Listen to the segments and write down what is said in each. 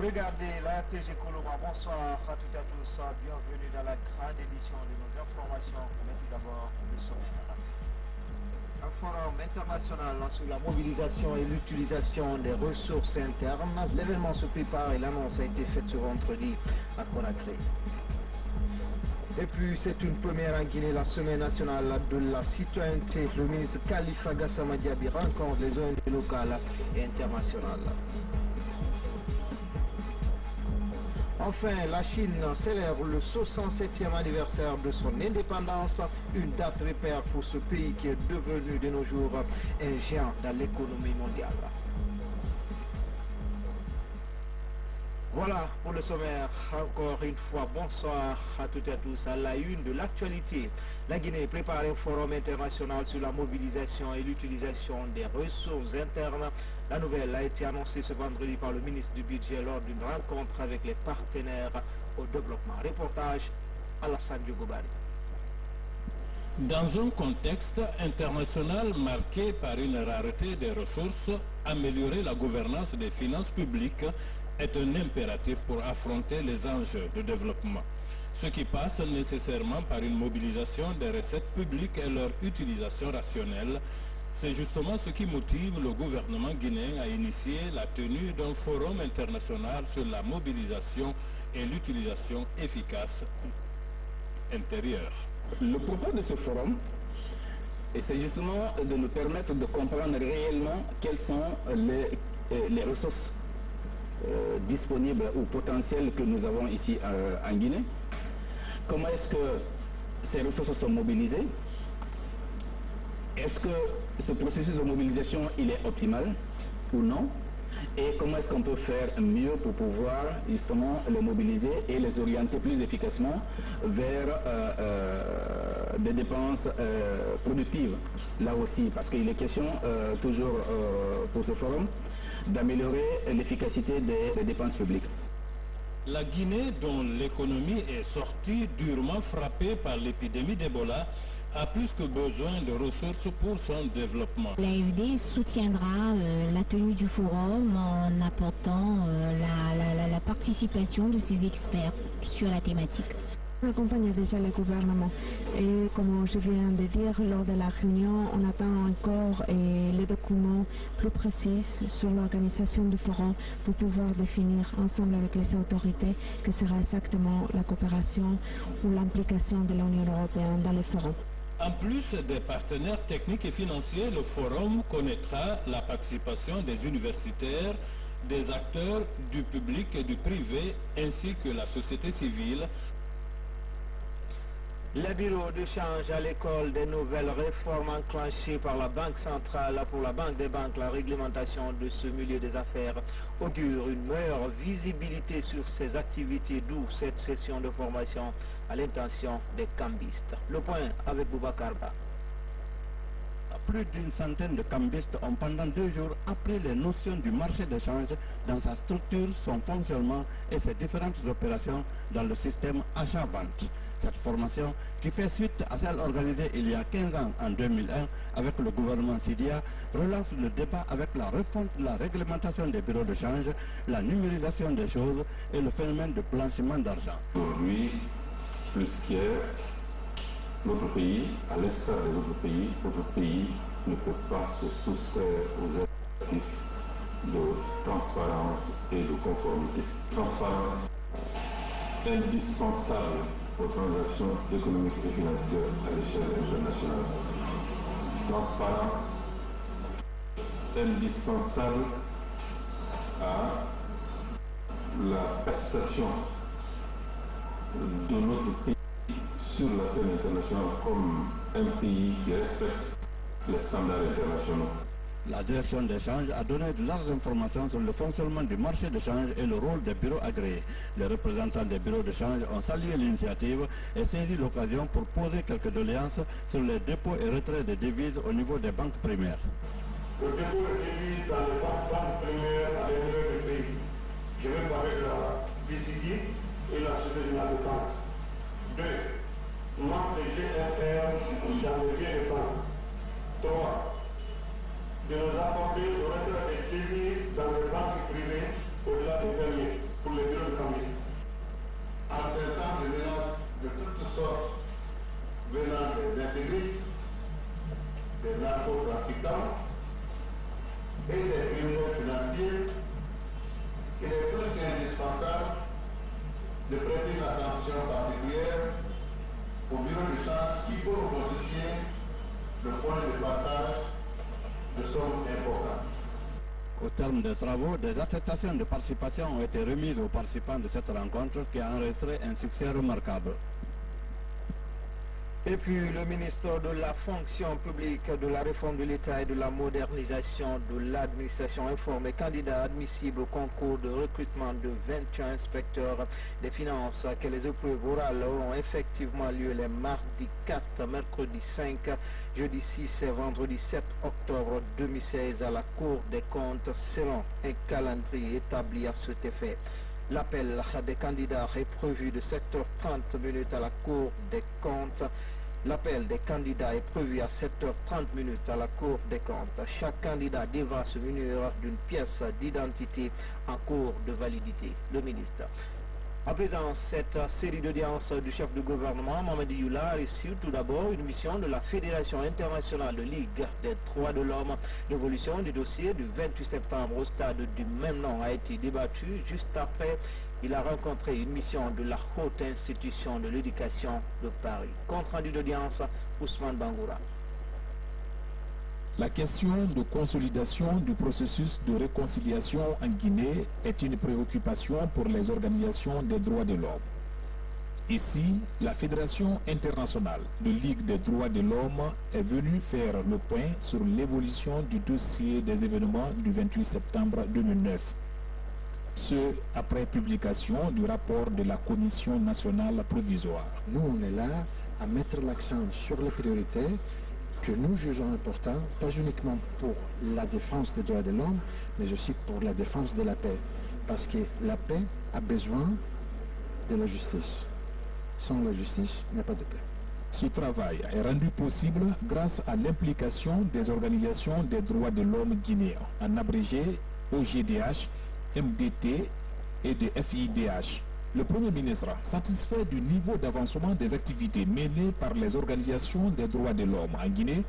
Vous regardez la RTG Coloma, bonsoir à toutes et à tous, bienvenue dans la grande édition de nos informations. Mais tout d'abord, le sommaire. Un forum international sur la mobilisation et l'utilisation des ressources internes. L'événement se prépare et l'annonce a été faite ce vendredi à Conakry. Et puis, c'est une première en Guinée, la semaine nationale de la citoyenneté. Le ministre Khalifa Gassama Diaby rencontre les ONG locales et internationales. Enfin, la Chine célèbre le 67e anniversaire de son indépendance, une date repère pour ce pays qui est devenu de nos jours un géant dans l'économie mondiale. Voilà pour le sommaire. Encore une fois, bonsoir à toutes et à tous. À la une de l'actualité, la Guinée prépare un forum international sur la mobilisation et l'utilisation des ressources internes. La nouvelle a été annoncée ce vendredi par le ministre du Budget lors d'une rencontre avec les partenaires au développement. Reportage Alassane Diogobari. Dans un contexte international marqué par une rareté des ressources, améliorer la gouvernance des finances publiques est un impératif pour affronter les enjeux de développement, ce qui passe nécessairement par une mobilisation des recettes publiques et leur utilisation rationnelle. C'est justement ce qui motive le gouvernement guinéen à initier la tenue d'un forum international sur la mobilisation et l'utilisation efficace intérieure. Le propos de ce forum, c'est justement de nous permettre de comprendre réellement quelles sont les ressources disponibles ou potentielles que nous avons ici en Guinée. Comment est-ce que ces ressources sont mobilisées? Est-ce que ce processus de mobilisation il est optimal ou non? Et comment est-ce qu'on peut faire mieux pour pouvoir justement les mobiliser et les orienter plus efficacement vers des dépenses productives, là aussi, parce qu'il est question toujours pour ce forum d'améliorer l'efficacité des dépenses publiques. La Guinée, dont l'économie est sortie durement frappée par l'épidémie d'Ebola, a plus que besoin de ressources pour son développement. L'AFD soutiendra la tenue du forum en apportant la participation de ses experts sur la thématique. On accompagne déjà le gouvernement et comme je viens de dire lors de la réunion, on attend encore les documents plus précis sur l'organisation du forum pour pouvoir définir ensemble avec les autorités que sera exactement la coopération ou l'implication de l'Union européenne dans le forum. En plus des partenaires techniques et financiers, le forum connaîtra la participation des universitaires, des acteurs du public et du privé, ainsi que la société civile. Les bureaux de change à l'école, des nouvelles réformes enclenchées par la Banque centrale pour la Banque des banques, la réglementation de ce milieu des affaires augure une meilleure visibilité sur ces activités, d'où cette session de formation à l'intention des cambistes. Le point avec Boubacar Ba. Plus d'une centaine de cambistes ont pendant 2 jours appris les notions du marché d'échange dans sa structure, son fonctionnement et ses différentes opérations dans le système achat-vente. Cette formation, qui fait suite à celle organisée il y a 15 ans en 2001 avec le gouvernement Sidia, relance le débat avec la refonte de la réglementation des bureaux de change, la numérisation des choses et le phénomène de blanchiment d'argent. Aujourd'hui, plus qu'hier, notre pays, à l'instar des autres pays, notre pays ne peut pas se soustraire aux objectifs de transparence et de conformité. Transparence indispensable aux transactions économiques et financières à l'échelle internationale. Transparence indispensable à la perception de notre pays sur la scène internationale comme un pays qui respecte les standards internationaux. La direction d'échange a donné de larges informations sur le fonctionnement du marché d'échange et le rôle des bureaux agréés. Les représentants des bureaux d'échange ont salué l'initiative et saisi l'occasion pour poser quelques doléances sur les dépôts et retraits de devises au niveau des banques primaires. Le dépôt de devises dans les banques primaires à l'intérieur du pays. Je vais parler de la BCD et la Société Générale de Banque. 2. Manque de GFR dans les biens de banque. 3. De nous apporter le retrait des devises dans les banques privées au-delà des derniers. pour les bureaux de Cambis. En ces temps de menaces de toutes sortes venant des intégristes, des narcotrafiquants et des criminels financiers, il est plus qu'indispensable de prêter une attention particulière au bureau de change qui peut constituer le point de passage de sommes importantes. Au terme des travaux, des attestations de participation ont été remises aux participants de cette rencontre qui a enregistré un succès remarquable. Et puis le ministre de la fonction publique, de la réforme de l'État et de la modernisation de l'administration informe les candidats admissibles au concours de recrutement de 21 inspecteurs des finances que les épreuves orales auront effectivement lieu les mardis 4, mercredi 5, jeudi 6 et vendredi 7 octobre 2016 à la Cour des comptes selon un calendrier établi à cet effet. L'appel des candidats est prévu de 7h30 à la Cour des comptes. L'appel des candidats est prévu à 7h30 à la Cour des comptes. Chaque candidat devra se munir d'une pièce d'identité en cours de validité. Le ministre. À présent, cette série d'audiences du chef du gouvernement, Mamadi Youla, a reçu tout d'abord une mission de la Fédération internationale de Ligue des droits de l'homme. L'évolution du dossier du 28 septembre au stade du même nom a été débattue. Juste après, il a rencontré une mission de la haute institution de l'éducation de Paris. Compte rendu d'audience, Ousmane Bangoura. La question de consolidation du processus de réconciliation en Guinée est une préoccupation pour les organisations des droits de l'homme. Ici, la Fédération internationale de Ligue des droits de l'homme est venue faire le point sur l'évolution du dossier des événements du 28 septembre 2009. Ce après publication du rapport de la Commission nationale provisoire. Nous, on est là à mettre l'accent sur les priorités que nous jugeons importantes, pas uniquement pour la défense des droits de l'homme, mais aussi pour la défense de la paix. Parce que la paix a besoin de la justice. Sans la justice, il n'y a pas de paix. Ce travail est rendu possible grâce à l'implication des organisations des droits de l'homme guinéens, en abrégé OGDH, MDT et de FIDH. Le Premier ministre, satisfait du niveau d'avancement des activités menées par les organisations des droits de l'homme en Guinée,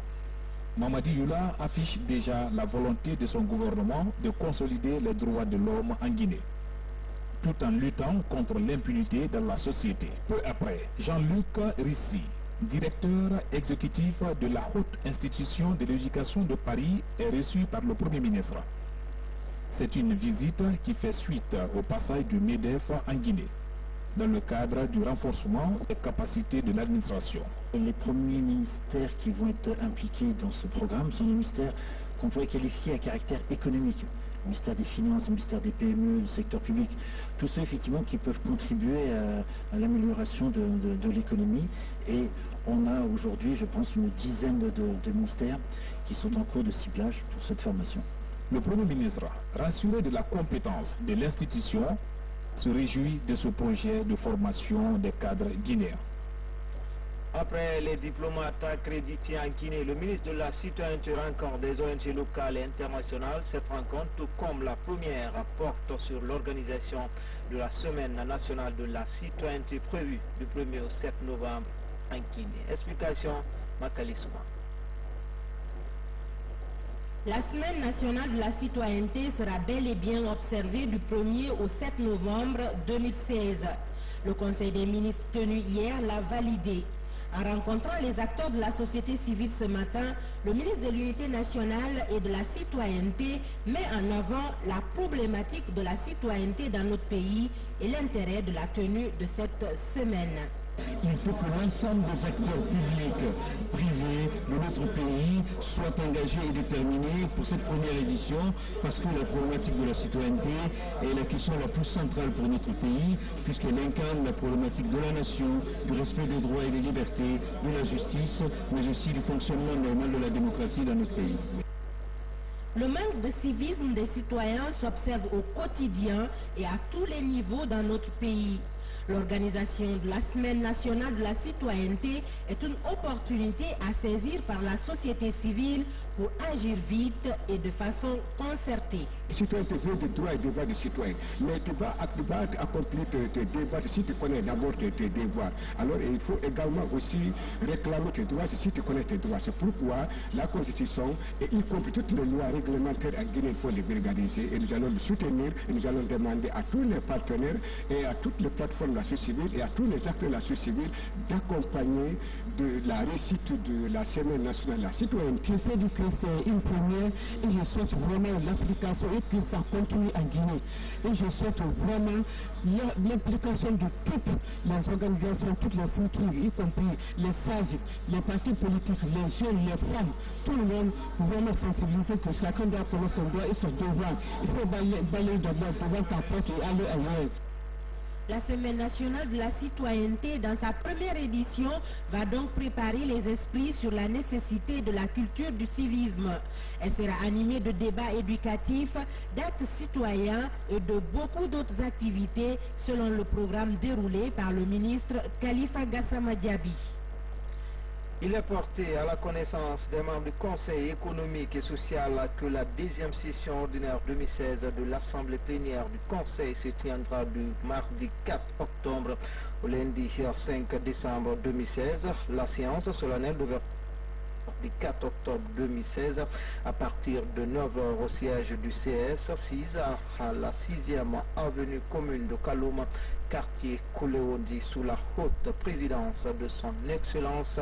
Mamadi Youla affiche déjà la volonté de son gouvernement de consolider les droits de l'homme en Guinée, tout en luttant contre l'impunité dans la société. Peu après, Jean-Luc Rissi, directeur exécutif de la haute institution de l'éducation de Paris, est reçu par le Premier ministre. C'est une visite qui fait suite au passage du MEDEF en Guinée, dans le cadre du renforcement des capacités de l'administration. Les premiers ministères qui vont être impliqués dans ce programme sont des ministères qu'on pourrait qualifier à caractère économique. Le ministère des Finances, le ministère des PME, le secteur public, tous ceux effectivement qui peuvent contribuer à l'amélioration de l'économie. Et on a aujourd'hui, je pense, une dizaine de ministères qui sont en cours de ciblage pour cette formation. Le Premier ministre, rassuré de la compétence de l'institution, se réjouit de ce projet de formation des cadres guinéens. Après les diplomates accrédités en Guinée, le ministre de la Citoyenneté rencontre des ONG locales et internationales. Cette rencontre, tout comme la première, porte sur l'organisation de la Semaine nationale de la citoyenneté prévue du 1er au 7 novembre en Guinée. Explication, Makali Souma. La Semaine nationale de la citoyenneté sera bel et bien observée du 1er au 7 novembre 2016. Le Conseil des ministres tenu hier l'a validé. En rencontrant les acteurs de la société civile ce matin, le ministre de l'Unité nationale et de la citoyenneté met en avant la problématique de la citoyenneté dans notre pays et l'intérêt de la tenue de cette semaine. Il faut que l'ensemble des acteurs publics, privés de notre pays soient engagés et déterminés pour cette première édition parce que la problématique de la citoyenneté est la question la plus centrale pour notre pays puisqu'elle incarne la problématique de la nation, du respect des droits et des libertés, de la justice, mais aussi du fonctionnement normal de la démocratie dans notre pays. Le manque de civisme des citoyens s'observe au quotidien et à tous les niveaux dans notre pays. L'organisation de la Semaine nationale de la citoyenneté est une opportunité à saisir par la société civile pour agir vite et de façon concertée. La citoyenneté vient des droits et devoirs du citoyen, mais tu vas accomplir tes devoirs si tu connais d'abord tes devoirs. Alors il faut également aussi réclamer tes droits si tu connais tes droits. C'est pourquoi la Constitution, et y compris toutes les lois réglementaires en Guinée, il faut les vulgariser et nous allons le soutenir et nous allons demander à tous les partenaires et à toutes les plateformes de la société civile et à tous les acteurs de la société civile d'accompagner de la réussite de la Semaine nationale de la citoyenneté. Je peux dire que c'est une première et je souhaite vraiment l'application et que ça continue en Guinée. Et je souhaite vraiment l'implication de toutes les organisations, toutes les structures, y compris les sages, les partis politiques, les jeunes, les femmes, tout le monde vraiment sensibiliser que chacun doit connaître son droit et son devoir. Il faut balayer d'abord devant ta porte et aller ailleurs. La Semaine nationale de la citoyenneté, dans sa première édition, va donc préparer les esprits sur la nécessité de la culture du civisme. Elle sera animée de débats éducatifs, d'actes citoyens et de beaucoup d'autres activités selon le programme déroulé par le ministre Khalifa Gassama Diaby. Il est porté à la connaissance des membres du Conseil économique et social que la deuxième session ordinaire 2016 de l'Assemblée plénière du Conseil se tiendra du mardi 4 octobre au lundi 5 décembre 2016. La séance solennelle d'ouverture du 4 octobre 2016 à partir de 9h au siège du CS 6 à la 6e avenue commune de Kalouma, quartier Kouléondi, sous la haute présidence de son Excellence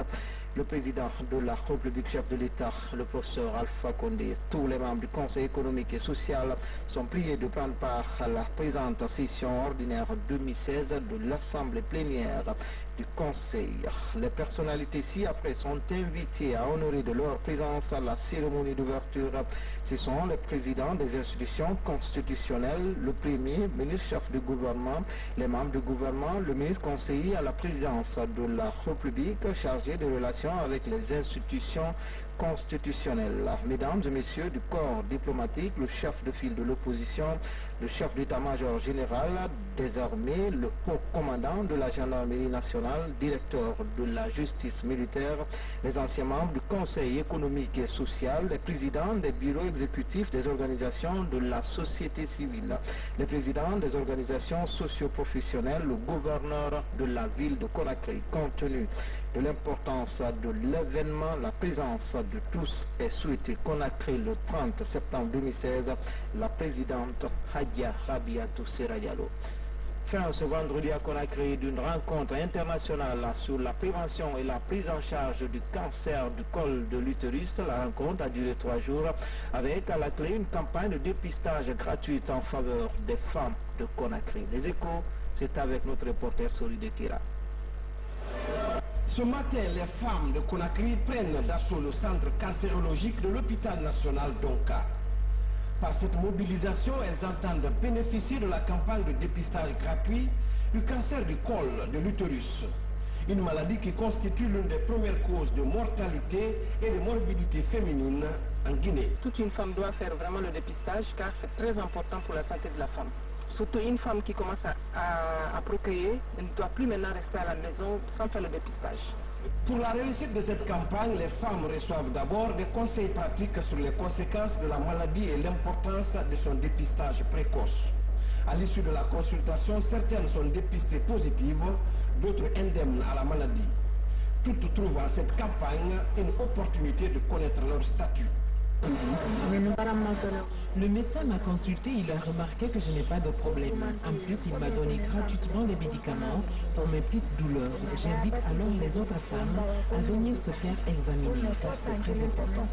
le président de la République, chef de l'État, le professeur Alpha Condé. Tous les membres du Conseil économique et social sont priés de prendre part à la présente session ordinaire 2016 de l'Assemblée plénière du Conseil. Les personnalités ci-après sont invitées à honorer de leur présence à la cérémonie d'ouverture. Ce sont les présidents des institutions constitutionnelles, le premier ministre chef du gouvernement, les membres du gouvernement, le ministre conseiller à la présidence de la République chargé des relations avec les institutions constitutionnelles. Mesdames et messieurs du corps diplomatique, le chef de file de l'opposition, le chef d'état-major général des armées, le haut commandant de la gendarmerie nationale, directeur de la justice militaire, les anciens membres du Conseil économique et social, les présidents des bureaux exécutifs des organisations de la société civile, les présidents des organisations socio-professionnelles, le gouverneur de la ville de Conakry. Compte tenu de l'importance de l'événement, la présence de tous est souhaitée. Conakry le 30 septembre 2016, la présidente Hadia Rabiatou Serayalo. Fin ce vendredi à Conakry d'une rencontre internationale sur la prévention et la prise en charge du cancer du col de l'utérus. La rencontre a duré 3 jours avec à la clé une campagne de dépistage gratuite en faveur des femmes de Conakry. Les échos, c'est avec notre reporter Solide Tira. Ce matin, les femmes de Conakry prennent d'assaut le centre cancérologique de l'hôpital national d'Onka. Par cette mobilisation, elles entendent bénéficier de la campagne de dépistage gratuit du cancer du col de l'utérus, une maladie qui constitue l'une des premières causes de mortalité et de morbidité féminine en Guinée. Toute une femme doit faire vraiment le dépistage car c'est très important pour la santé de la femme. Surtout une femme qui commence à procréer, elle ne doit plus maintenant rester à la maison sans faire le dépistage. Pour la réussite de cette campagne, les femmes reçoivent d'abord des conseils pratiques sur les conséquences de la maladie et l'importance de son dépistage précoce. À l'issue de la consultation, certaines sont dépistées positives, d'autres indemnes à la maladie. Toutes trouvent en cette campagne une opportunité de connaître leur statut. Le médecin m'a consulté, il a remarqué que je n'ai pas de problème. En plus, il m'a donné gratuitement les médicaments pour mes petites douleurs. J'invite alors les autres femmes à venir se faire examiner, car c'est très important.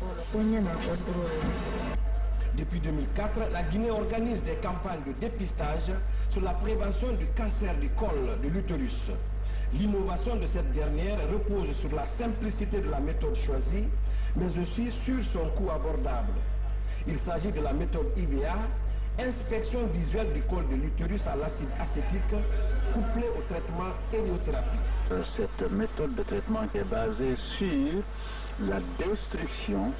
Depuis 2004, la Guinée organise des campagnes de dépistage sur la prévention du cancer du col de l'utérus. L'innovation de cette dernière repose sur la simplicité de la méthode choisie, mais aussi sur son coût abordable. Il s'agit de la méthode IVA, inspection visuelle du col de l'utérus à l'acide acétique, couplée au traitement héliothérapie. Cette méthode de traitement qui est basée sur la destruction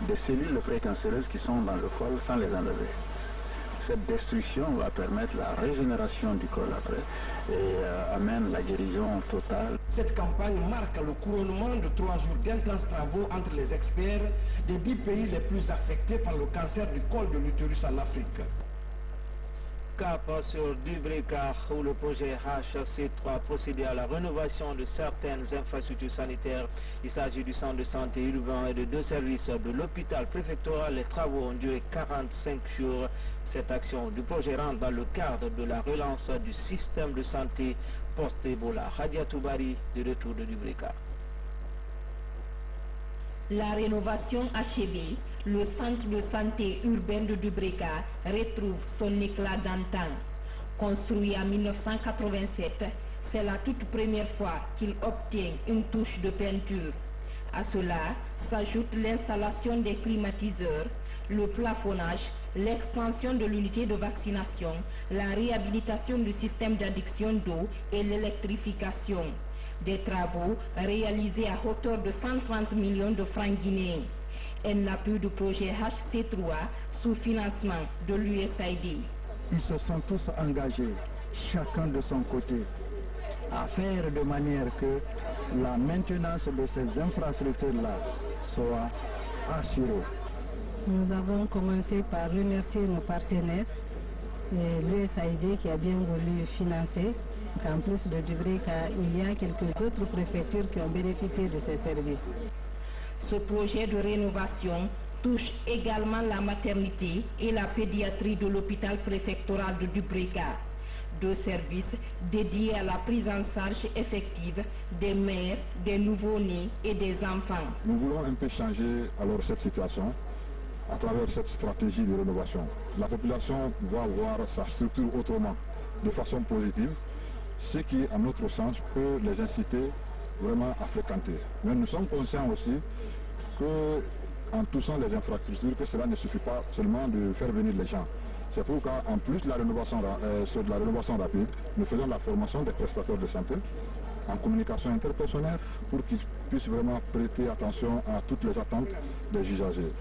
des cellules précancéreuses qui sont dans le col sans les enlever. Cette destruction va permettre la régénération du col après et amène la guérison totale. Cette campagne marque le couronnement de 3 jours d'intenses travaux entre les experts des 10 pays les plus affectés par le cancer du col de l'utérus en Afrique. Cap sur Dubrika, où le projet HC3 procédait à la rénovation de certaines infrastructures sanitaires. Il s'agit du centre de santé urbain et de 2 services de l'hôpital préfectoral. Les travaux ont duré 45 jours. Cette action du projet rentre dans le cadre de la relance du système de santé post-Ebola. Hadia Toubari, de retour de Dubrika. La rénovation achevée, le centre de santé urbain de Dubrika retrouve son éclat d'antan. Construit en 1987, c'est la toute première fois qu'il obtient une touche de peinture. À cela s'ajoute l'installation des climatiseurs, le plafonnage, l'extension de l'unité de vaccination, la réhabilitation du système d'adduction d'eau et l'électrification. Des travaux réalisés à hauteur de 130 millions de francs guinéens. Un appui du projet HC3 sous financement de l'USAID. Ils se sont tous engagés, chacun de son côté, à faire de manière que la maintenance de ces infrastructures-là soit assurée. Nous avons commencé par remercier nos partenaires, l'USAID qui a bien voulu financer. En plus de Dubrika, il y a quelques autres préfectures qui ont bénéficié de ces services. Ce projet de rénovation touche également la maternité et la pédiatrie de l'hôpital préfectoral de Dubrika. 2 services dédiés à la prise en charge effective des mères, des nouveau-nés et des enfants. Nous voulons un peu changer alors cette situation à travers cette stratégie de rénovation. La population va voir sa structure autrement, de façon positive, ce qui, à notre sens, peut les inciter vraiment à fréquenter. Mais nous sommes conscients aussi qu'en touchant les infrastructures, que cela ne suffit pas seulement de faire venir les gens. C'est pourquoi, en plus de la rénovation rapide, nous faisons la formation des prestataires de santé en communication interpersonnelle pour qu'ils puissent vraiment prêter attention à toutes les attentes des usagers.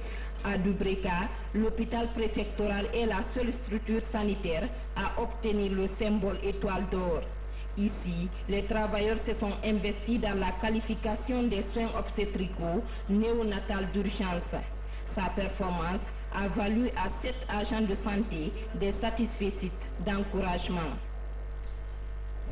À Dubrika, l'hôpital préfectoral est la seule structure sanitaire à obtenir le symbole étoile d'or. Ici, les travailleurs se sont investis dans la qualification des soins obstétricaux néonatales d'urgence. Sa performance a valu à 7 agents de santé des satisfaits d'encouragement.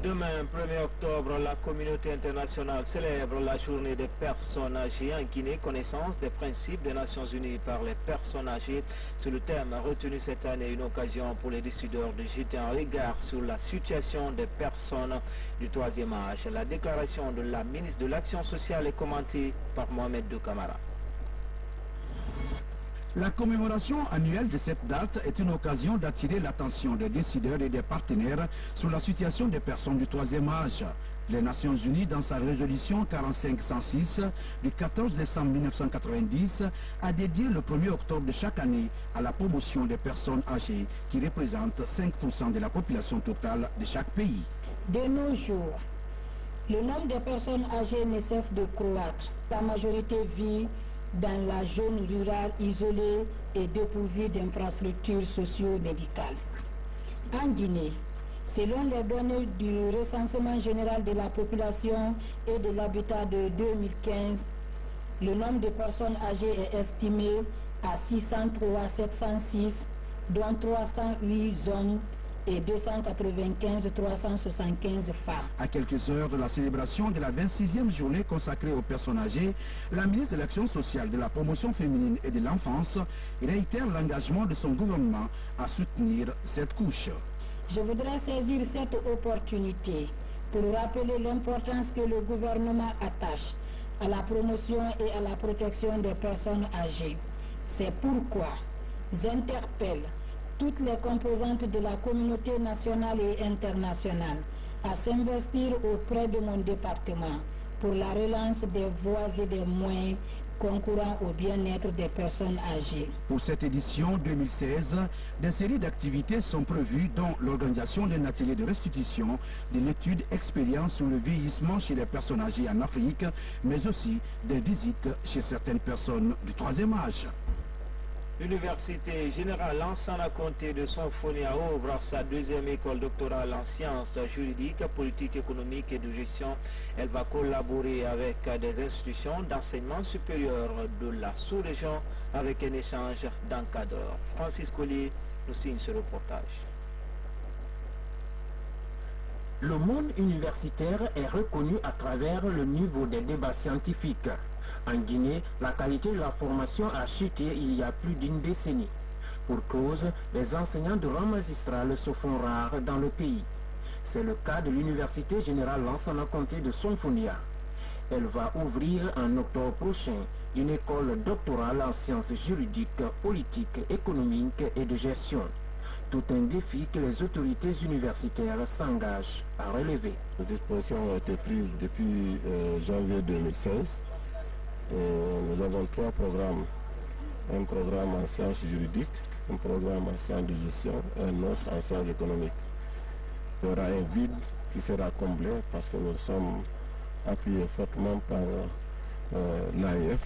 Demain, 1er octobre, la communauté internationale célèbre la journée des personnes âgées en Guinée, connaissance des principes des Nations Unies par les personnes âgées. C'est le thème retenu cette année, une occasion pour les décideurs de jeter un regard sur la situation des personnes du 3e âge. La déclaration de la ministre de l'Action sociale est commentée par Mohamed De Camara. La commémoration annuelle de cette date est une occasion d'attirer l'attention des décideurs et des partenaires sur la situation des personnes du 3e âge. Les Nations Unies, dans sa résolution 4506 du 14 décembre 1990, a dédié le 1er octobre de chaque année à la promotion des personnes âgées qui représentent 5% de la population totale de chaque pays. De nos jours, le nombre de personnes âgées ne cesse de croître. La majorité vit dans la zone rurale isolée et dépourvue d'infrastructures socio-médicales. En Guinée, selon les données du recensement général de la population et de l'habitat de 2015, le nombre de personnes âgées est estimé à 603 706, dont 308 hommes et 295 375 femmes. À quelques heures de la célébration de la 26e journée consacrée aux personnes âgées, la ministre de l'Action sociale, de la promotion féminine et de l'enfance réitère l'engagement de son gouvernement à soutenir cette couche. Je voudrais saisir cette opportunité pour rappeler l'importance que le gouvernement attache à la promotion et à la protection des personnes âgées. C'est pourquoi j'interpelle toutes les composantes de la communauté nationale et internationale à s'investir auprès de mon département pour la relance des voies et des moyens concourant au bien-être des personnes âgées. Pour cette édition 2016, des séries d'activités sont prévues dont l'organisation d'un atelier de restitution de l'étude expérience sur le vieillissement chez les personnes âgées en Afrique, mais aussi des visites chez certaines personnes du 3e âge. L'Université Générale Lansana à compter de Sonfonia ouvre sa deuxième école doctorale en sciences juridiques, politiques, économiques et de gestion. Elle va collaborer avec des institutions d'enseignement supérieur de la sous-région avec un échange d'encadreurs. Francis Collier nous signe ce reportage. Le monde universitaire est reconnu à travers le niveau des débats scientifiques. En Guinée, la qualité de la formation a chuté il y a plus d'une décennie. Pour cause, les enseignants de rang magistral se font rares dans le pays. C'est le cas de l'Université Générale Lansana Conté de Sonfonia. Elle va ouvrir en octobre prochain une école doctorale en sciences juridiques, politiques, économiques et de gestion. Tout un défi que les autorités universitaires s'engagent à relever. Les dispositions ont été prises depuis janvier 2016. Nous avons 3 programmes. Un programme en sciences juridiques, un programme en sciences de gestion et un autre en sciences économiques. Il y aura un vide qui sera comblé parce que nous sommes appuyés fortement par l'AIF,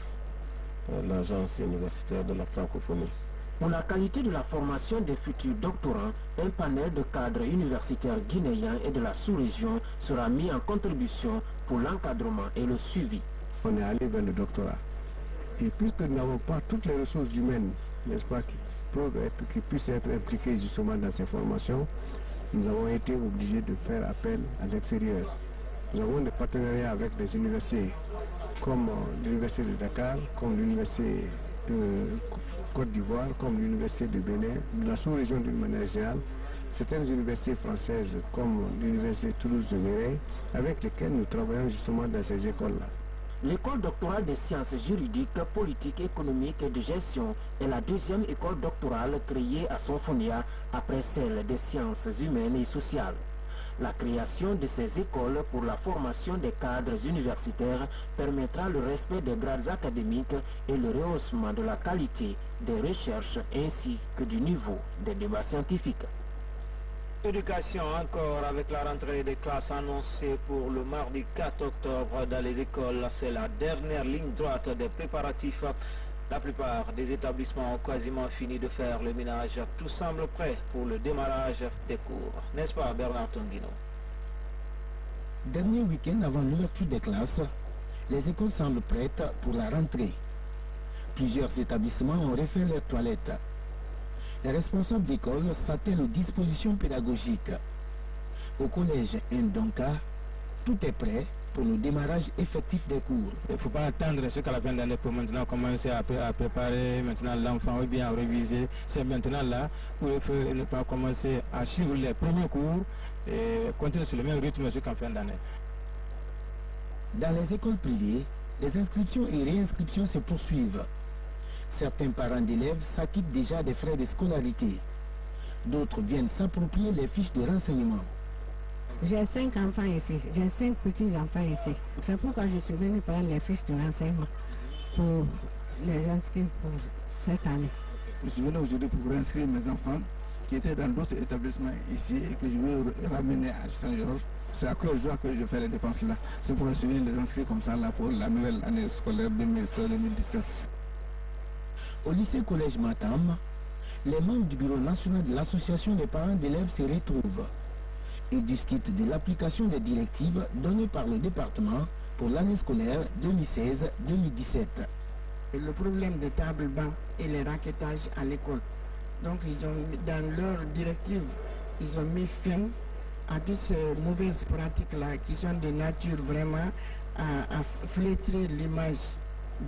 l'Agence universitaire de la francophonie. Pour la qualité de la formation des futurs doctorants, un panel de cadres universitaires guinéens et de la sous-région sera mis en contribution pour l'encadrement et le suivi. On est allé vers le doctorat. Et puisque nous n'avons pas toutes les ressources humaines, n'est-ce pas, qui puissent être impliquées justement dans ces formations, nous avons été obligés de faire appel à l'extérieur. Nous avons des partenariats avec des universités comme l'Université de Dakar, comme l'Université de Côte d'Ivoire, comme l'Université de Bénin, de la sous-région d'une manière générale, certaines universités françaises comme l'Université Toulouse de Mireille, avec lesquelles nous travaillons justement dans ces écoles-là. L'école doctorale des sciences juridiques, politiques, économiques et de gestion est la deuxième école doctorale créée à Sonfonia après celle des sciences humaines et sociales. La création de ces écoles pour la formation des cadres universitaires permettra le respect des grades académiques et le rehaussement de la qualité des recherches ainsi que du niveau des débats scientifiques. Éducation encore avec la rentrée des classes annoncée pour le mardi 4 octobre dans les écoles. C'est la dernière ligne droite des préparatifs. La plupart des établissements ont quasiment fini de faire le ménage. Tout semble prêt pour le démarrage des cours. N'est-ce pas, Bernard Tonguino? Dernier week-end avant l'ouverture des classes, les écoles semblent prêtes pour la rentrée. Plusieurs établissements ont refait leurs toilettes. Les responsables d'école s'attellent aux dispositions pédagogiques. Au collège Ndonka, tout est prêt pour le démarrage effectif des cours. Il ne faut pas attendre jusqu'à la fin de l'année pour maintenant commencer à préparer maintenant l'enfant ou bien à réviser. C'est maintenant là où il faut ne pas commencer à suivre les premiers cours et continuer sur le même rythme jusqu'en fin d'année. Dans les écoles privées, les inscriptions et réinscriptions se poursuivent. Certains parents d'élèves s'acquittent déjà des frais de scolarité. D'autres viennent s'approprier les fiches de renseignement. J'ai 5 enfants ici, j'ai 5 petits-enfants ici. C'est pourquoi je suis venu prendre les fiches de renseignement pour les inscrire pour cette année. Je suis venu aujourd'hui pour inscrire mes enfants qui étaient dans d'autres établissements ici et que je veux ramener à Saint-Georges. C'est à cause joie que je fais les dépenses là. C'est pour que je vienne les inscrire comme ça là pour la nouvelle année scolaire 2016-2017. Au lycée Collège Matam, les membres du bureau national de l'association des parents d'élèves se retrouvent. Ils discutent de l'application des directives données par le département pour l'année scolaire 2016-2017. Le problème des tables bancs et les raquettages à l'école. Donc ils ont, dans leurs directives, ils ont mis fin à toutes ces mauvaises pratiques-là qui sont de nature vraiment à flétrir l'image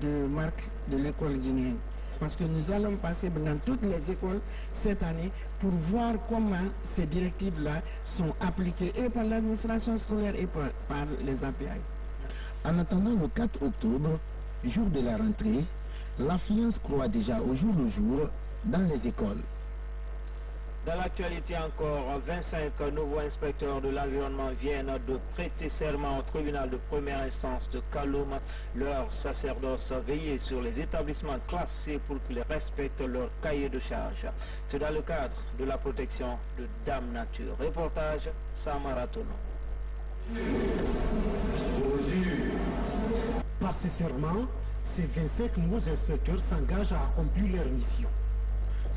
de marque de l'école guinéenne. Parce que nous allons passer dans toutes les écoles cette année pour voir comment ces directives-là sont appliquées et par l'administration scolaire et par les API. En attendant le 4 octobre, jour de la rentrée, l'affluence croît déjà au jour le jour dans les écoles. Dans l'actualité encore, 25 nouveaux inspecteurs de l'environnement viennent de prêter serment au tribunal de première instance de Kaloum. Leur sacerdoce veillait sur les établissements classés pour qu'ils respectent leur cahier de charge. C'est dans le cadre de la protection de Dame Nature. Reportage Samara Tono. Par ces serments, ces 25 nouveaux inspecteurs s'engagent à accomplir leur mission.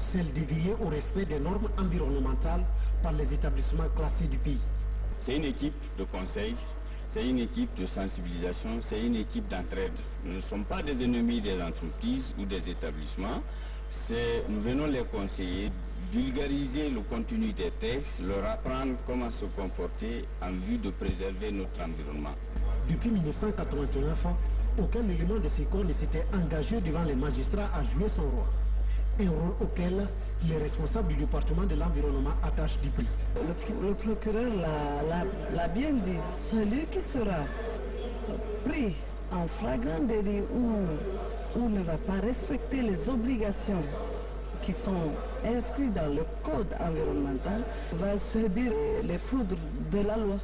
celle de veiller au respect des normes environnementales par les établissements classés du pays. C'est une équipe de conseil, c'est une équipe de sensibilisation, c'est une équipe d'entraide. Nous ne sommes pas des ennemis des entreprises ou des établissements. Nous venons les conseiller, vulgariser le contenu des textes, leur apprendre comment se comporter en vue de préserver notre environnement. Depuis 1989, aucun élément de ces corps ne s'était engagé devant les magistrats à jouer son rôle. Un rôle auquel les responsables du département de l'environnement attachent du prix. Le procureur l'a bien dit, celui qui sera pris en flagrant délit ou ne va pas respecter les obligations qui sont inscrites dans le code environnemental va subir les foudres de la loi.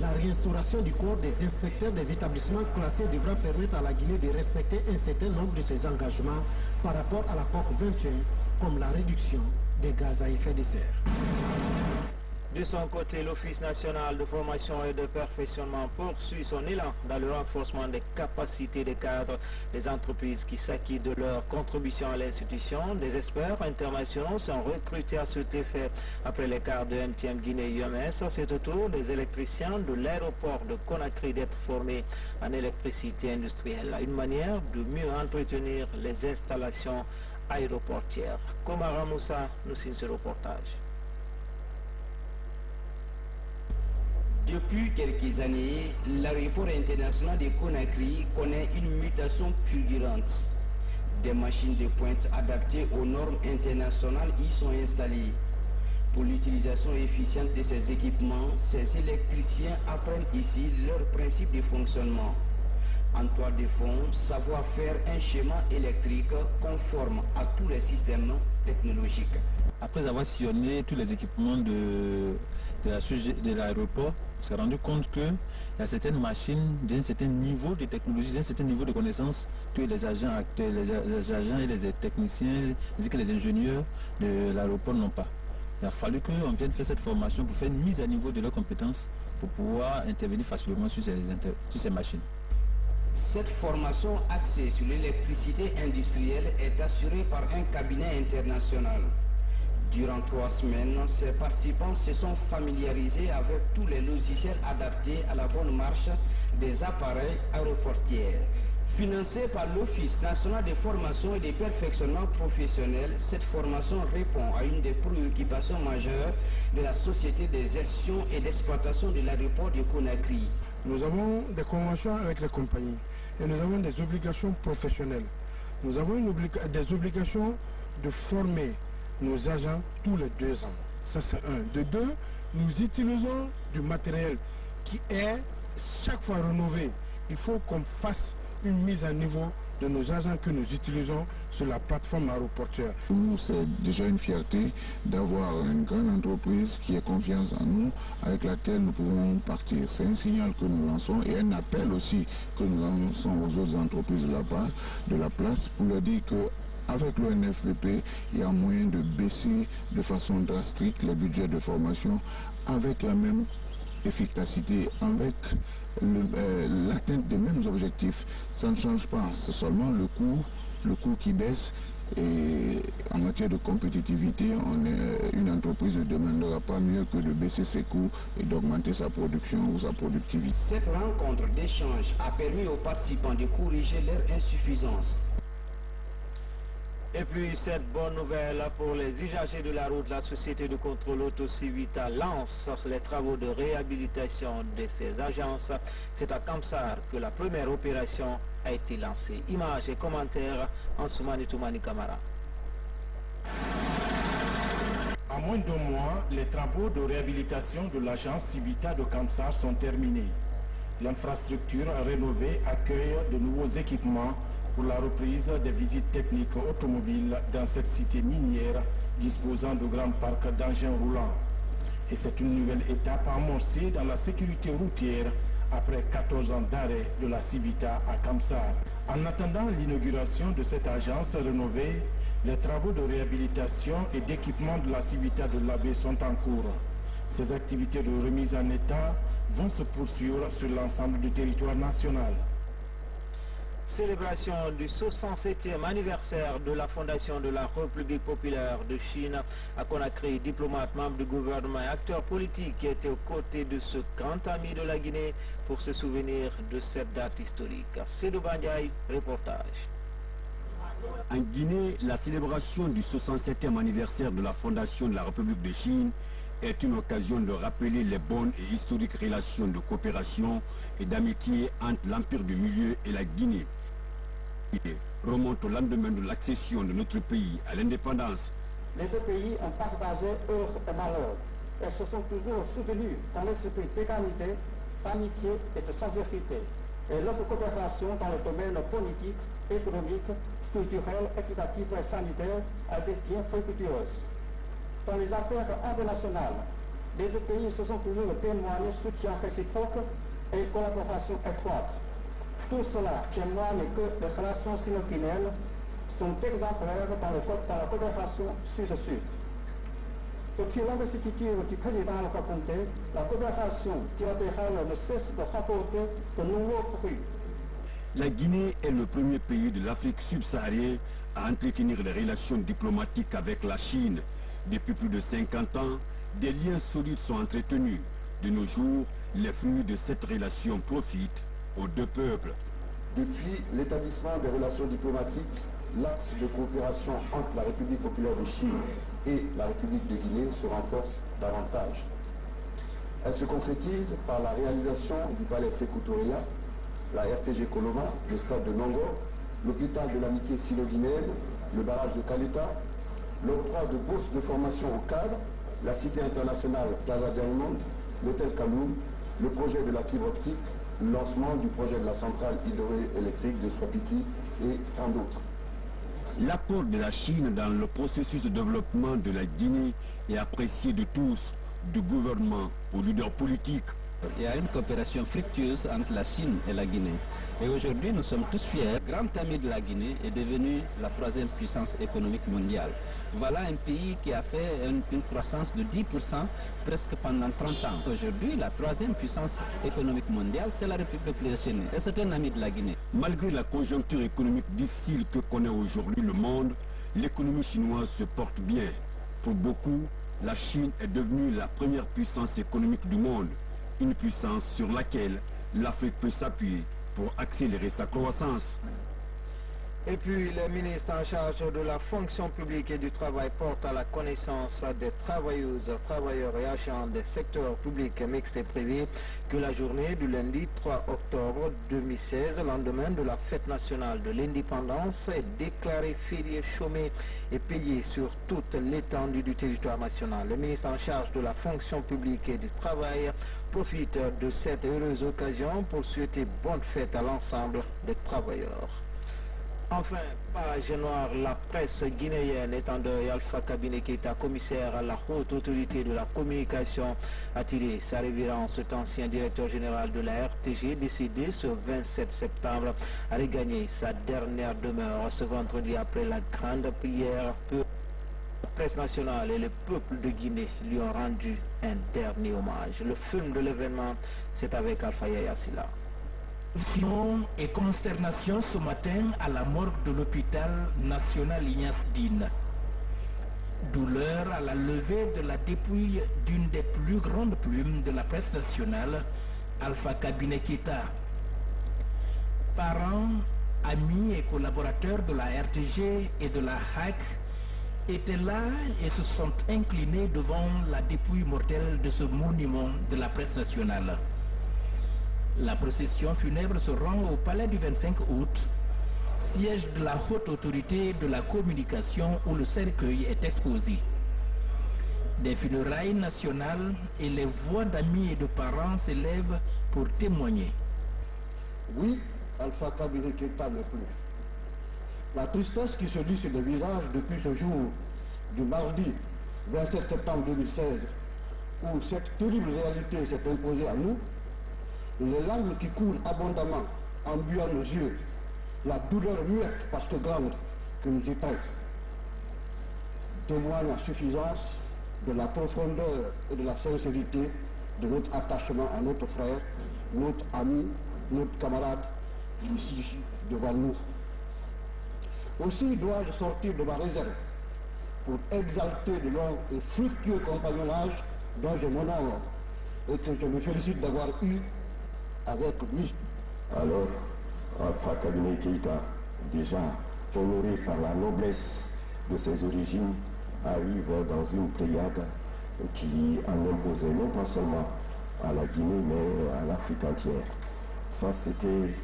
La réinstauration du corps des inspecteurs des établissements classés devra permettre à la Guinée de respecter un certain nombre de ses engagements par rapport à la COP 21, comme la réduction des gaz à effet de serre. De son côté, l'Office national de formation et de perfectionnement poursuit son élan dans le renforcement des capacités des cadres des entreprises qui s'acquittent de leur contribution à l'institution. Des experts internationaux sont recrutés à cet effet après l'écart de MTM Guinée-UMS. C'est au tour des électriciens de l'aéroport de Conakry d'être formés en électricité industrielle, une manière de mieux entretenir les installations aéroportières. Komara Moussa nous signe ce reportage. Depuis quelques années, l'aéroport international de Conakry connaît une mutation fulgurante. Des machines de pointe adaptées aux normes internationales y sont installées. Pour l'utilisation efficiente de ces équipements, ces électriciens apprennent ici leur principe de fonctionnement. En toile de fond, savoir-faire un schéma électrique conforme à tous les systèmes technologiques. Après avoir sillonné tous les équipements de l'aéroport, on s'est rendu compte qu'il y a certaines machines d'un certain niveau de technologie, d'un certain niveau de connaissances que les agents actuels, les agents et les techniciens, ainsi que les ingénieurs de l'aéroport n'ont pas. Il a fallu qu'on vienne faire cette formation pour faire une mise à niveau de leurs compétences pour pouvoir intervenir facilement sur ces machines. Cette formation axée sur l'électricité industrielle est assurée par un cabinet international. Durant 3 semaines, ces participants se sont familiarisés avec tous les logiciels adaptés à la bonne marche des appareils aéroportiers. Financée par l'Office national de formation et de perfectionnement professionnel, cette formation répond à une des préoccupations majeures de la société de gestion et d'exploitation de l'aéroport de Conakry. Nous avons des conventions avec les compagnies et nous avons des obligations professionnelles. Nous avons des obligations de former nos agents tous les 2 ans. Ça c'est un. De 2, nous utilisons du matériel qui est chaque fois rénové. Il faut qu'on fasse une mise à niveau de nos agents que nous utilisons sur la plateforme aéroportuaire. Pour nous, c'est déjà une fierté d'avoir une grande entreprise qui ait confiance en nous, avec laquelle nous pouvons partir. C'est un signal que nous lançons et un appel aussi que nous lançons aux autres entreprises de la place pour leur dire que avec l'ONFPP, il y a moyen de baisser de façon drastique les budgets de formation avec la même efficacité, avec l'atteinte des mêmes objectifs. Ça ne change pas, c'est seulement le coût qui baisse. Et en matière de compétitivité, une entreprise ne demandera pas mieux que de baisser ses coûts et d'augmenter sa production ou sa productivité. Cette rencontre d'échange a permis aux participants de corriger leurs insuffisances. Et puis cette bonne nouvelle pour les usagers de la route, la société de contrôle Auto-Civita lance les travaux de réhabilitation de ses agences. C'est à Kamsar que la première opération a été lancée. Images et commentaires en Soumani Toumani Kamara. En moins d'un mois, les travaux de réhabilitation de l'agence Civita de Kamsar sont terminés. L'infrastructure rénovée accueille de nouveaux équipements pour la reprise des visites techniques automobiles dans cette cité minière disposant de grands parcs d'engins roulants. Et c'est une nouvelle étape amorcée dans la sécurité routière après 14 ans d'arrêt de la Civita à Kamsar. En attendant l'inauguration de cette agence rénovée, les travaux de réhabilitation et d'équipement de la Civita de l'Abbé sont en cours. Ces activités de remise en état vont se poursuivre sur l'ensemble du territoire national. Célébration du 67e anniversaire de la fondation de la République populaire de Chine à Conakry. Diplomates, membres du gouvernement et acteurs politiques qui étaient aux côtés de ce grand ami de la Guinée pour se souvenir de cette date historique. Sédou Bandiaï, reportage. En Guinée, la célébration du 67e anniversaire de la fondation de la République de Chine est une occasion de rappeler les bonnes et historiques relations de coopération et d'amitié entre l'Empire du Milieu et la Guinée. Remonte au lendemain de l'accession de notre pays à l'indépendance. Les deux pays ont partagé heurts et malheurs et se sont toujours soutenus dans l'esprit d'égalité, d'amitié et de sincérité. Et leur coopération dans le domaine politique, économique, culturel, éducatif et sanitaire a été bien fructueuse. Dans les affaires internationales, les deux pays se sont toujours témoignés soutien réciproque et collaboration étroite. Tout cela témoigne que les relations sino-guinéennes sont exemplaires dans la coopération sud-sud. Depuis l'investiture du président Alpha Condé, la coopération bilatérale ne cesse de rapporter de nouveaux fruits. La Guinée est le premier pays de l'Afrique subsaharienne à entretenir des relations diplomatiques avec la Chine. Depuis plus de 50 ans, des liens solides sont entretenus. De nos jours, les fruits de cette relation profitent aux deux peuples. Depuis l'établissement des relations diplomatiques, l'axe de coopération entre la République populaire de Chine et la République de Guinée se renforce davantage. Elle se concrétise par la réalisation du palais Sékou Touré, la RTG Coloma, le stade de Nongo, l'hôpital de l'amitié sino-guinéenne, le barrage de Kaleta, l'octroi de bourses de formation au cadre, la cité internationale Plaza Diamond, l'hôtel Kaloum, le projet de la fibre optique, le lancement du projet de la centrale hydroélectrique de Swapiti et tant d'autres. L'apport de la Chine dans le processus de développement de la Guinée est apprécié de tous, du gouvernement aux leaders politiques. Il y a une coopération fructueuse entre la Chine et la Guinée. Et aujourd'hui, nous sommes tous fiers. Le grand ami de la Guinée est devenu la troisième puissance économique mondiale. Voilà un pays qui a fait une croissance de 10% presque pendant 30 ans. Aujourd'hui, la troisième puissance économique mondiale, c'est la République populaire chinoise. Et c'est un ami de la Guinée. Malgré la conjoncture économique difficile que connaît aujourd'hui le monde, l'économie chinoise se porte bien. Pour beaucoup, la Chine est devenue la première puissance économique du monde. Une puissance sur laquelle l'Afrique peut s'appuyer pour accélérer sa croissance. Et puis, le ministre en charge de la fonction publique et du travail porte à la connaissance des travailleuses, travailleurs et agents des secteurs publics, mixtes et privés que la journée du lundi 3 octobre 2016, lendemain de la fête nationale de l'indépendance, est déclarée férié, chômé et payé sur toute l'étendue du territoire national. Le ministre en charge de la fonction publique et du travail profite de cette heureuse occasion pour souhaiter bonne fête à l'ensemble des travailleurs. Enfin, page noire, la presse guinéenne est en deuil. Alpha Kabine Keïta, commissaire à la haute autorité de la communication, a tiré sa révérence. Cet ancien directeur général de la RTG, décédé ce 27 septembre, a regagné sa dernière demeure ce vendredi après la grande prière que la presse nationale et le peuple de Guinée lui ont rendu un dernier hommage. Le film de l'événement, c'est avec Alpha Yaya Silla. Et consternation ce matin à la morgue de l'hôpital national Ignace Dine. Douleur à la levée de la dépouille d'une des plus grandes plumes de la presse nationale, Alpha Kabine Keïta. Parents, amis et collaborateurs de la RTG et de la HAC étaient là et se sont inclinés devant la dépouille mortelle de ce monument de la presse nationale. La procession funèbre se rend au palais du 25 août, siège de la haute autorité de la communication où le cercueil est exposé. Des funérailles nationales et les voix d'amis et de parents s'élèvent pour témoigner. Oui, Alpha Kabine Keïta n'est plus. La tristesse qui se lit sur les visages depuis ce jour du mardi 27 septembre 2016, où cette terrible réalité s'est imposée à nous, les larmes qui coulent abondamment en buvant nos yeux, la douleur muette parce que grande que nous étreint, témoignent en suffisance de la profondeur et de la sincérité de notre attachement à notre frère, notre ami, notre camarade ici devant nous. Aussi dois-je sortir de ma réserve pour exalter le long et fructueux compagnonnage dont je m'honore et que je me félicite d'avoir eu avec lui. Alors, Alpha Kabiné Keïta, déjà honoré par la noblesse de ses origines, arrive dans une pléiade qui en imposait non pas seulement à la Guinée, mais à l'Afrique entière. Ça, c'était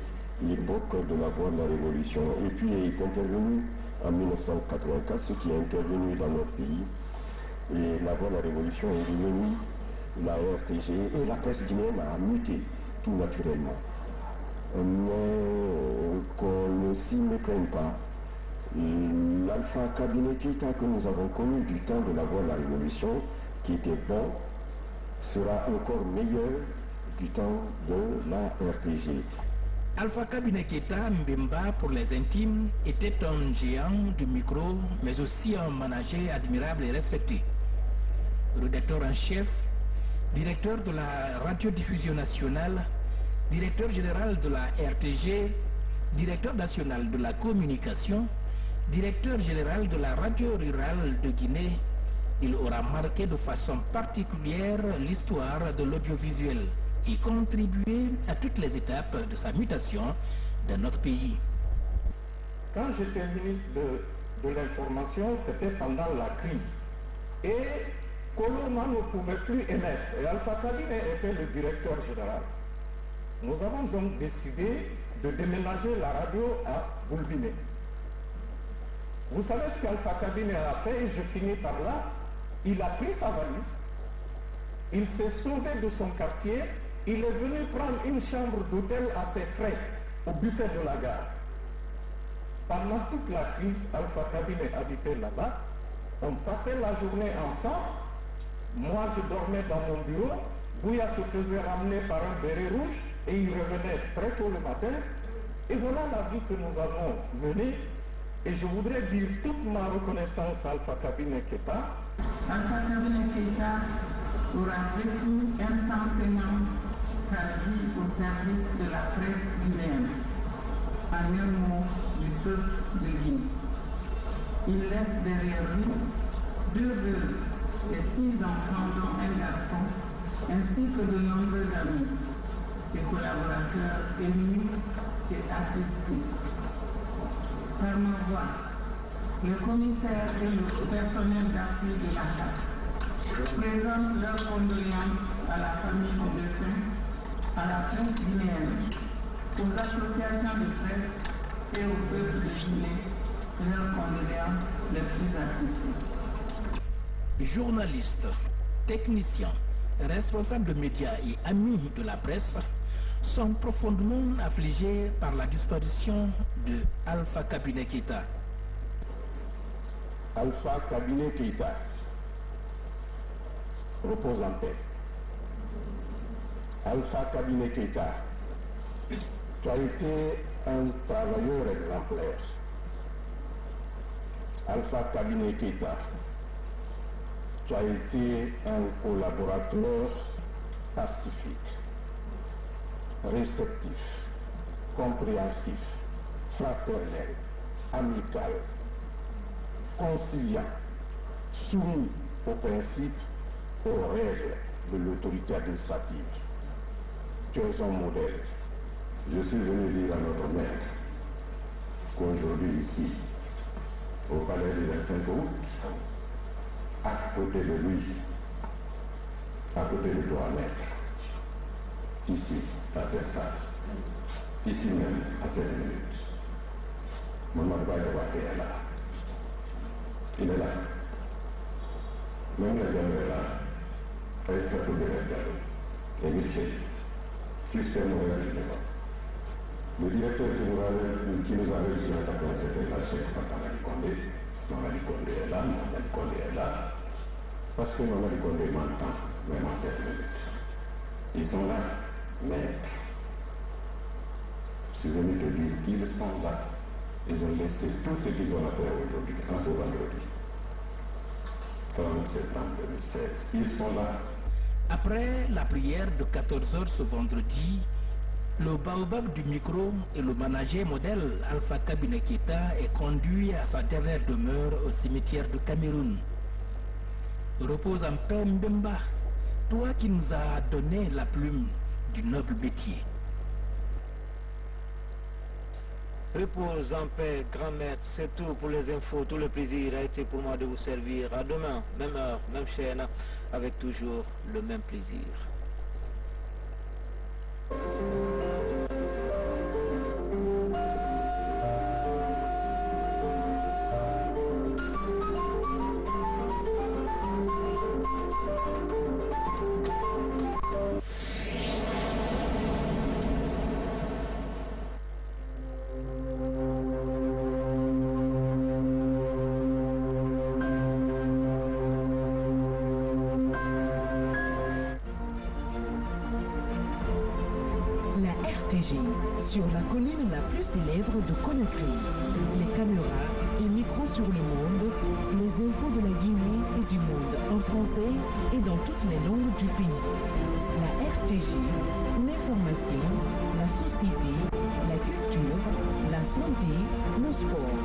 l'époque de la voie de la Révolution. Et puis, il est intervenu en 1984, ce qui est intervenu dans notre pays. Et la voie de la Révolution est devenue la RTG, et la presse guinéenne a muté tout naturellement. Mais qu'on ne s'y méprenne pas, l'Alpha Kabiné Keïta que nous avons connu du temps de la voie de la Révolution, qui était bon, sera encore meilleur du temps de la RTG. Alpha Kabiné Keïta Mbemba, pour les intimes, était un géant du micro, mais aussi un manager admirable et respecté. Rédacteur en chef, directeur de la radiodiffusion nationale, directeur général de la RTG, directeur national de la communication, directeur général de la radio rurale de Guinée, il aura marqué de façon particulière l'histoire de l'audiovisuel et contribué à toutes les étapes de sa mutation dans notre pays. Quand j'étais ministre de l'information, c'était pendant la crise. Et Koloma ne pouvait plus émettre. Et Alpha Kabiné était le directeur général. Nous avons donc décidé de déménager la radio à Boulbiné. Vous savez ce qu'Alpha Kabiné a fait, et je finis par là. Il a pris sa valise, il s'est sauvé de son quartier, il est venu prendre une chambre d'hôtel à ses frais au buffet de la gare. Pendant toute la crise, Alpha Kabiné habitait là-bas. On passait la journée ensemble. Moi, je dormais dans mon bureau. Bouya se faisait ramener par un béret rouge et il revenait très tôt le matin. Et voilà la vie que nous avons menée. Et je voudrais dire toute ma reconnaissance à Alpha Kabiné Keïta. Alpha Kabiné Keïta aura vécu intensément sa vie au service de la presse guinéenne, en un mot du peuple de Guinée. Il laisse derrière lui 2 veuves et 6 enfants dont un garçon, ainsi que de nombreux amis et collaborateurs émus et attristés. Par ma voix, le commissaire et le personnel d'appui de la CAF présentent leurs condoléances à la famille au défunt, à la presse guinéenne, aux associations de presse et au peuple de Guinée, leurs condoléances les plus attristées. Journalistes, techniciens, responsables de médias et amis de la presse sont profondément affligés par la disparition de Alpha Kabiné Keïta. Alpha Kabiné Keïta repose en paix. Alpha Kabiné Keïta, tu as été un travailleur exemplaire. Alpha Kabiné Keïta, tu as été un collaborateur pacifique, réceptif, compréhensif, fraternel, amical, conciliant, soumis aux principes, aux règles de l'autorité administrative. Tu es un modèle. Je suis venu dire à notre maître qu'aujourd'hui ici, au palais du 25 août, à côté de lui, à côté de toi, maître, ici, à cette salle, ici même, à cette minute, Mamadou Baïdawate est là. Il est là. Même la gamme est là. Reste à tout de la gamme. Et Michel, Justin Moïla Geneva. Le directeur général qui nous a reçu en 87 est la chef Fatama Condé. Mamadi Condé est là, Mamadi Condé est là. Parce que Mamadi Condé m'entend, même en cette minute. Ils sont là, mais je suis venu te dire qu'ils sont là. Ils ont laissé tout ce qu'ils ont à faire aujourd'hui, en ce vendredi. 30 septembre 2016. Ils sont là. Après la prière de 14 h ce vendredi, Le baobab du micro et le manager modèle Alpha Kabine Keïta est conduit à sa dernière demeure au cimetière de Cameroun. Repose en paix Mbemba, toi qui nous as donné la plume du noble métier. Repose en paix, grand maître, c'est tout pour les infos. Tout le plaisir a été pour moi de vous servir. À demain, même heure, même chaîne, avec toujours le même plaisir. Sur la colline la plus célèbre de Conakry. Les caméras et micros sur le monde, les infos de la Guinée et du monde en français et dans toutes les langues du pays. La RTG, l'information, la société, la culture, la santé, le sport.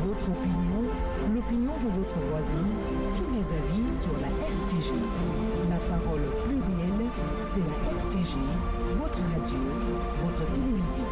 Votre opinion, l'opinion de votre voisin, tous les avis sur la RTG. La parole plurielle, c'est la RTG, votre radio, votre télévision.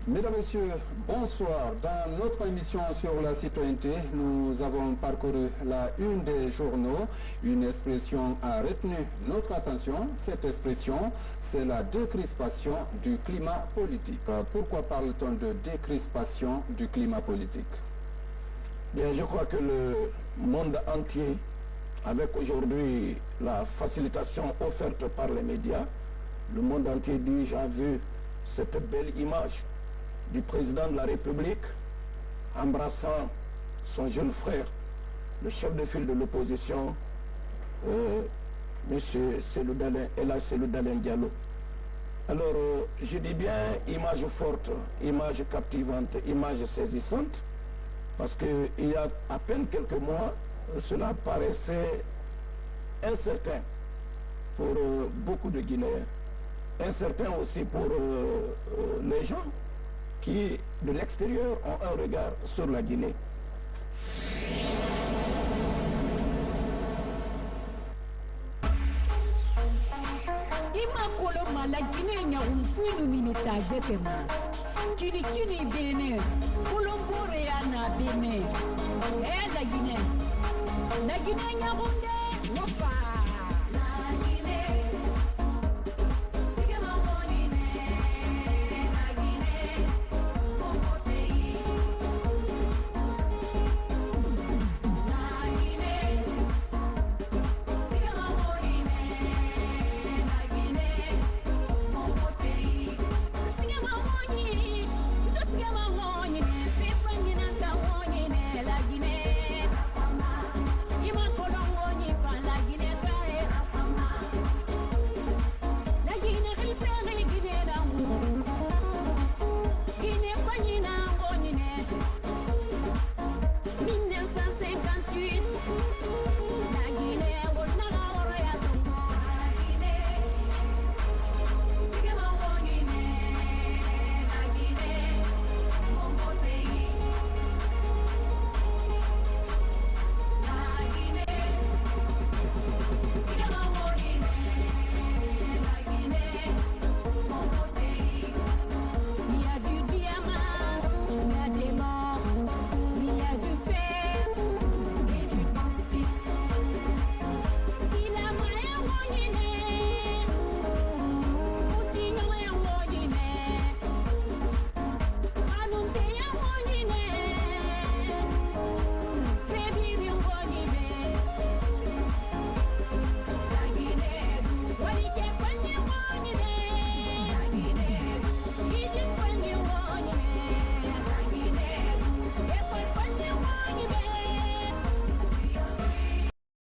Mesdames, Messieurs, bonsoir. Dans notre émission sur la citoyenneté, nous avons parcouru la une des journaux. Une expression a retenu notre attention. Cette expression, c'est la décrispation du climat politique. Pourquoi parle-t-on de décrispation du climat politique? Bien, je crois que le monde entier, avec aujourd'hui la facilitation offerte par les médias, le monde entier dit, j'ai vu cette belle image du président de la République embrassant son jeune frère, le chef de file de l'opposition, M. Selou Dalein Diallo. Alors, je dis bien image forte, image captivante, image saisissante, parce qu'il y a à peine quelques mois, cela paraissait incertain pour beaucoup de Guinéens, incertain aussi pour les gens qui, de l'extérieur, ont un regard sur la Guinée. Ima kolo mala Guinée nya umfunu minita getema. Kini kini bene, Kulumbure yana bene. La Guinée Nyabonde, Wafa.